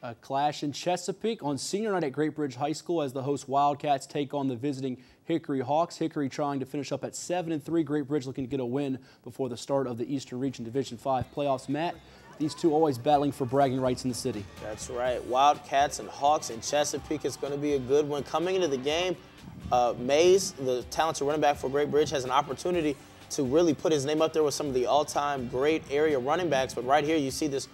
A clash in Chesapeake on senior night at Great Bridge High School as the host Wildcats take on the visiting Hickory Hawks. Hickory trying to finish up at 7-3. Great Bridge looking to get a win before the start of the Eastern Region Division 5 playoffs. Matt, these two always battling for bragging rights in the city. That's right. Wildcats and Hawks in Chesapeake is going to be a good one. Coming into the game, Mays, the talented running back for Great Bridge, has an opportunity to really put his name up there with some of the all-time great area running backs. But right here you see this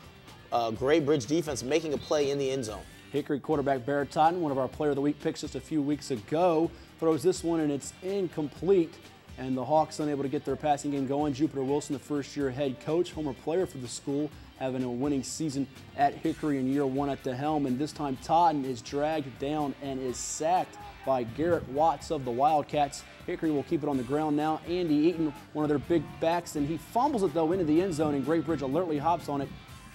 Great Bridge defense making a play in the end zone. Hickory quarterback Barrett Totten, one of our Player of the Week picks just a few weeks ago, throws this one and it's incomplete. And the Hawks unable to get their passing game going. Jupiter Wilson, the first-year head coach, former player for the school, having a winning season at Hickory in year one at the helm. And this time Totten is dragged down and is sacked by Garrett Watts of the Wildcats. Hickory will keep it on the ground now. Andy Eaton, one of their big backs, and he fumbles it though into the end zone, and Great Bridge alertly hops on it.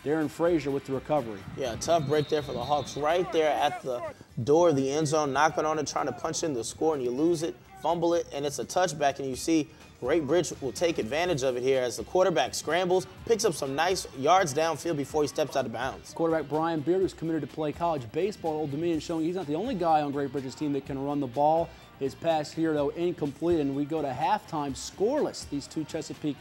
Darren Frazier with the recovery. Yeah, tough break there for the Hawks. Right there at the door of the end zone, knocking on it, trying to punch in the score, and you lose it, fumble it, and it's a touchback, and you see Great Bridge will take advantage of it here as the quarterback scrambles, picks up some nice yards downfield before he steps out of bounds. Quarterback Brian Beard, who's committed to play college baseball at Old Dominion, showing he's not the only guy on Great Bridge's team that can run the ball. His pass here, though, incomplete, and we go to halftime scoreless. These two Chesapeake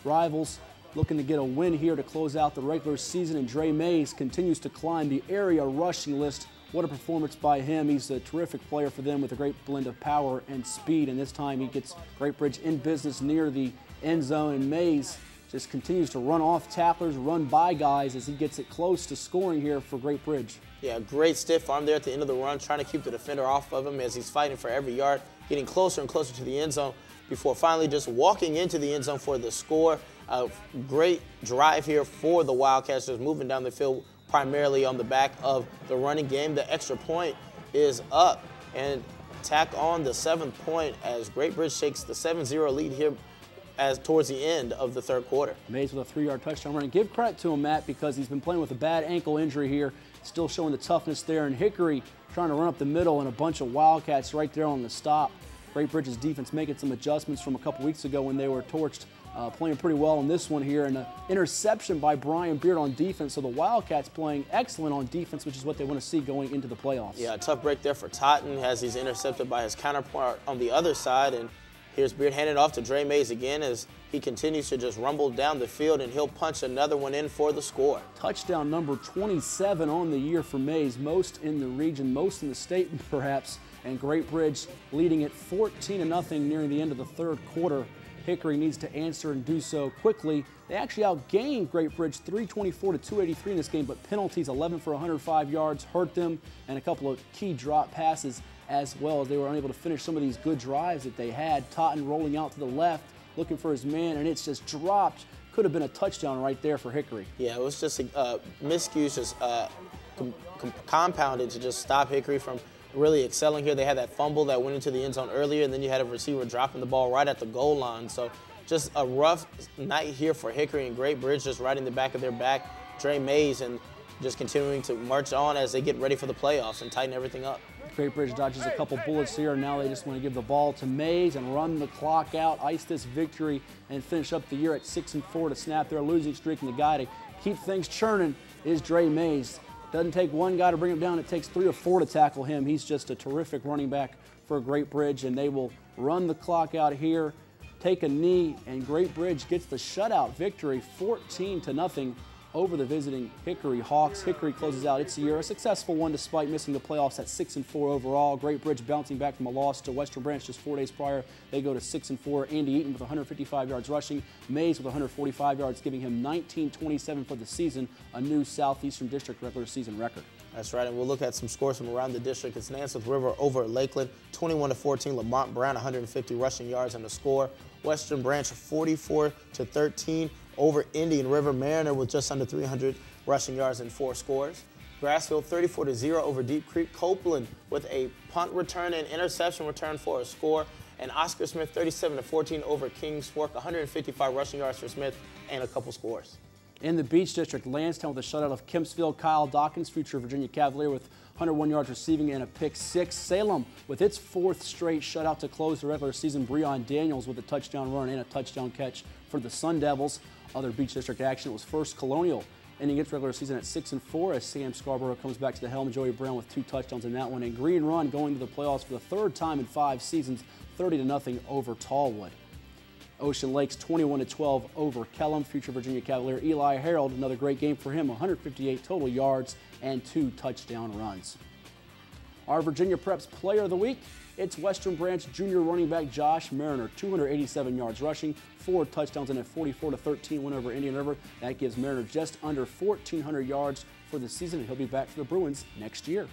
rivals looking to get a win here to close out the regular season, and Dre Mays continues to climb the area rushing list. What a performance by him. He's a terrific player for them with a great blend of power and speed, and this time he gets Great Bridge in business near the end zone, and Mays just continues to run off tacklers, run by guys as he gets it close to scoring here for Great Bridge. Yeah, great stiff arm there at the end of the run, trying to keep the defender off of him as he's fighting for every yard, getting closer and closer to the end zone before finally just walking into the end zone for the score. A great drive here for the Wildcats, just moving down the field primarily on the back of the running game. The extra point is up, and tack on the 7th point as Great Bridge takes the 7-0 lead here as towards the end of the third quarter. Mays with a 3-yard touchdown run. And give credit to him, Matt, because he's been playing with a bad ankle injury here, still showing the toughness there. And Hickory trying to run up the middle, and a bunch of Wildcats right there on the stop. Great Bridge's defense making some adjustments from a couple weeks ago when they were torched, playing pretty well in this one here. And an interception by Brian Beard on defense. So the Wildcats playing excellent on defense, which is what they want to see going into the playoffs. Yeah, a tough break there for Totten as he's intercepted by his counterpart on the other side. And here's Beard handing off to Dre Mays again as he continues to just rumble down the field, and he'll punch another one in for the score. Touchdown number 27 on the year for Mays, most in the region, most in the state perhaps. And Great Bridge leading it 14-0 nearing the end of the third quarter. Hickory needs to answer and do so quickly. They actually outgained Great Bridge 324 to 283 in this game, but penalties 11 for 105 yards hurt them, and a couple of key drop passes as well as they were unable to finish some of these good drives that they had. Totten rolling out to the left, looking for his man, and it's just dropped. Could have been a touchdown right there for Hickory. Yeah, it was just a miscues, just compounded to just stop Hickory from really excelling here. They had that fumble that went into the end zone earlier, and then you had a receiver dropping the ball right at the goal line. So just a rough night here for Hickory, and Great Bridge just right in the back of their back. Dre Mays and just continuing to march on as they get ready for the playoffs and tighten everything up. Great Bridge dodges a couple bullets here, and now they just want to give the ball to Mays and run the clock out, ice this victory, and finish up the year at 6-4 to snap their losing streak. And the guy to keep things churning is Dre Mays. Doesn't take one guy to bring him down. It takes 3 or 4 to tackle him. He's just a terrific running back for Great Bridge, and they will run the clock out here, take a knee, and Great Bridge gets the shutout victory 14-0 over the visiting Hickory Hawks. Hickory closes out its year a successful one despite missing the playoffs at 6-4 overall. Great Bridge bouncing back from a loss to Western Branch just 4 days prior. They go to 6-4. Andy Eaton with 155 yards rushing. Mays with 145 yards, giving him 19-27 for the season, a new Southeastern District regular season record. That's right, and we'll look at some scores from around the district. It's Nanseth River over Lakeland, 21-14. Lamont Brown, 150 rushing yards and a score. Western Branch, 44-13 over Indian River. Mariner with just under 300 rushing yards and 4 scores. Grassfield, 34-0 over Deep Creek. Copeland with a punt return and interception return for a score. And Oscar Smith, 37-14 over Kings Fork, 155 rushing yards for Smith and a couple scores. In the Beach District, Lansdowne with a shutout of Kempsville. Kyle Dawkins, future Virginia Cavalier, with 101 yards receiving and a pick 6. Salem with its 4th straight shutout to close the regular season. Breon Daniels with a touchdown run and a touchdown catch for the Sun Devils. Other Beach District action, it was First Colonial ending its regular season at 6-4 as Sam Scarborough comes back to the helm. Joey Brown with 2 touchdowns in that one. And Green Run going to the playoffs for the 3rd time in 5 seasons, 30-0 over Tallwood. Ocean Lakes 21-12 over Kellum. Future Virginia Cavalier Eli Harold, another great game for him, 158 total yards and 2 touchdown runs. Our Virginia Preps Player of the Week, it's Western Branch junior running back Josh Mariner, 287 yards rushing, 4 touchdowns, and a 44-13 win over Indian River. That gives Mariner just under 1,400 yards for the season, and he'll be back for the Bruins next year.